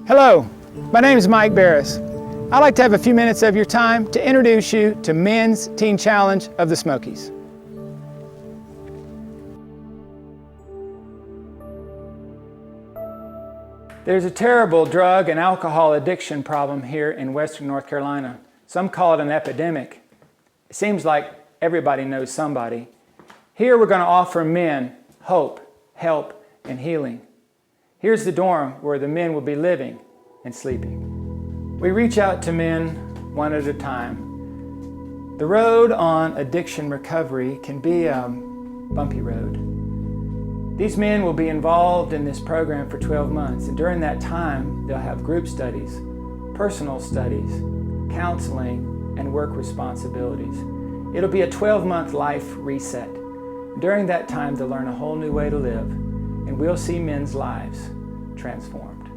Hello, my name is Mike Barris. I'd like to have a few minutes of your time to introduce you to Men's Teen Challenge of the Smokies. There's a terrible drug and alcohol addiction problem here in Western North Carolina. Some call it an epidemic. It seems like everybody knows somebody. Here we're going to offer men hope, help, and healing. Here's the dorm where the men will be living and sleeping. We reach out to men one at a time. The road on addiction recovery can be a bumpy road. These men will be involved in this program for 12 months, and during that time, they'll have group studies, personal studies, counseling, and work responsibilities. It'll be a 12-month life reset. During that time, they'll learn a whole new way to live, and we'll see men's lives transformed.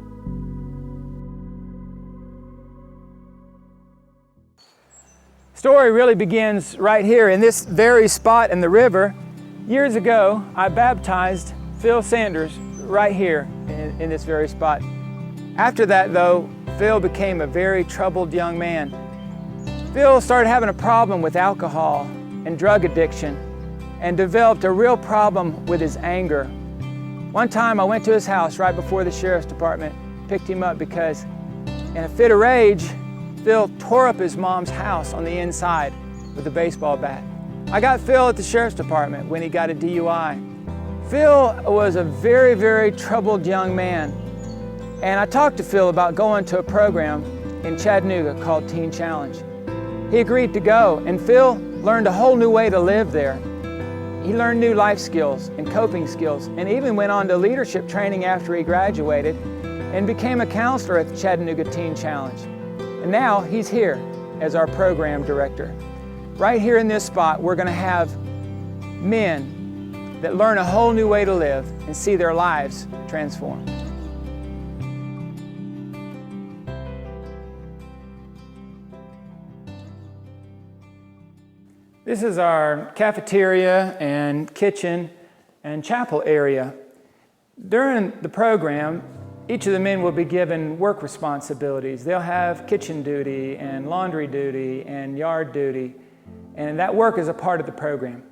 Story really begins right here in this very spot in the river. Years ago, I baptized Phil Sanders right here in this very spot. After that, though, Phil became a very troubled young man. Phil started having a problem with alcohol and drug addiction and developed a real problem with his anger. One time I went to his house right before the sheriff's department, picked him up because in a fit of rage, Phil tore up his mom's house on the inside with a baseball bat. I got Phil at the sheriff's department when he got a DUI. Phil was a very, very troubled young man. And I talked to Phil about going to a program in Chattanooga called Teen Challenge. He agreed to go, and Phil learned a whole new way to live there. He learned new life skills and coping skills, and even went on to leadership training after he graduated and became a counselor at the Chattanooga Teen Challenge. And now he's here as our program director. Right here in this spot, we're going to have men that learn a whole new way to live and see their lives transformed. This is our cafeteria and kitchen and chapel area. During the program, each of the men will be given work responsibilities. They'll have kitchen duty and laundry duty and yard duty. And that work is a part of the program.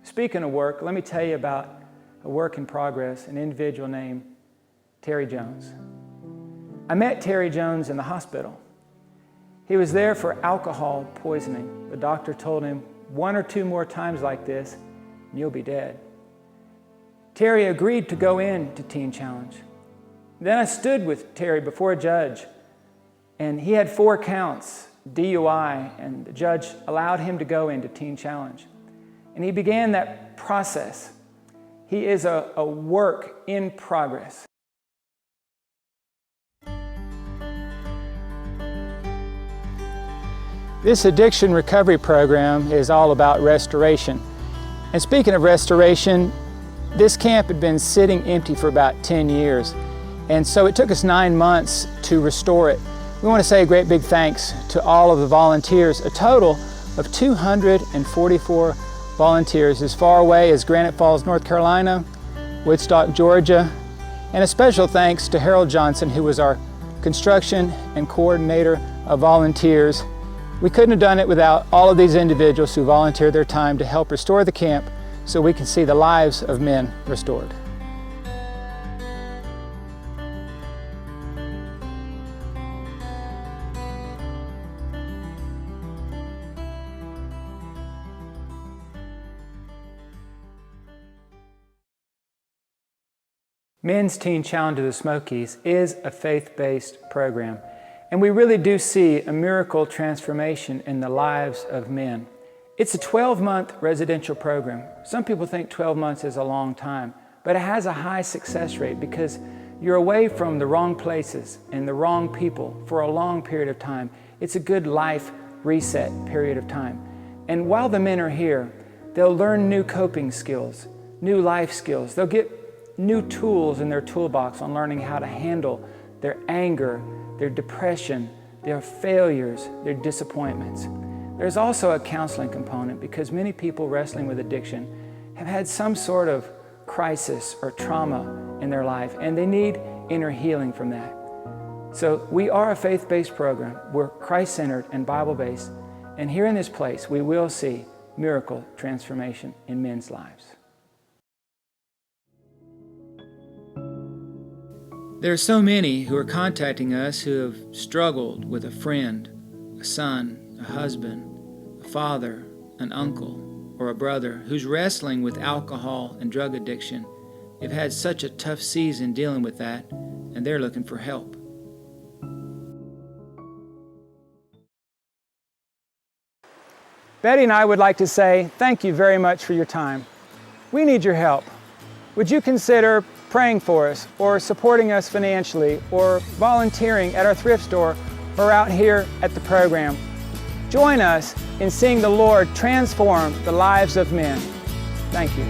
Speaking of work, let me tell you about a work in progress, an individual named Terry Jones. I met Terry Jones in the hospital. He was there for alcohol poisoning. The doctor told him, 1 or 2 more times like this, and you'll be dead. Terry agreed to go in to Teen Challenge. Then I stood with Terry before a judge, and he had 4 counts. DUI, and the judge allowed him to go into Teen Challenge. And he began that process. He is a work in progress. This addiction recovery program is all about restoration. And speaking of restoration, this camp had been sitting empty for about 10 years. And so it took us 9 months to restore it. We want to say a great big thanks to all of the volunteers, a total of 244 volunteers as far away as Granite Falls, North Carolina, Woodstock, Georgia, and a special thanks to Harold Johnson, who was our construction and coordinator of volunteers. We couldn't have done it without all of these individuals who volunteered their time to help restore the camp so we can see the lives of men restored. Men's Teen Challenge of the Smokies is a faith-based program, and we really do see a miracle transformation in the lives of men. It's a 12-month residential program. Some people think 12 months is a long time, but it has a high success rate because you're away from the wrong places and the wrong people for a long period of time. It's a good life reset period of time. And while the men are here, they'll learn new coping skills, new life skills. They'll get new tools in their toolbox on learning how to handle their anger, their depression, their failures, their disappointments. There's also a counseling component because many people wrestling with addiction have had some sort of crisis or trauma in their life, and they need inner healing from that. So we are a faith-based program. We're Christ-centered and Bible-based. And here in this place, we will see miracle transformation in men's lives. There are so many who are contacting us who have struggled with a friend, a son, a husband, a father, an uncle, or a brother who's wrestling with alcohol and drug addiction. They've had such a tough season dealing with that, and they're looking for help. Betty and I would like to say thank you very much for your time. We need your help. Would you consider praying for us, or supporting us financially, or volunteering at our thrift store, or out here at the program? Join us in seeing the Lord transform the lives of men. Thank you.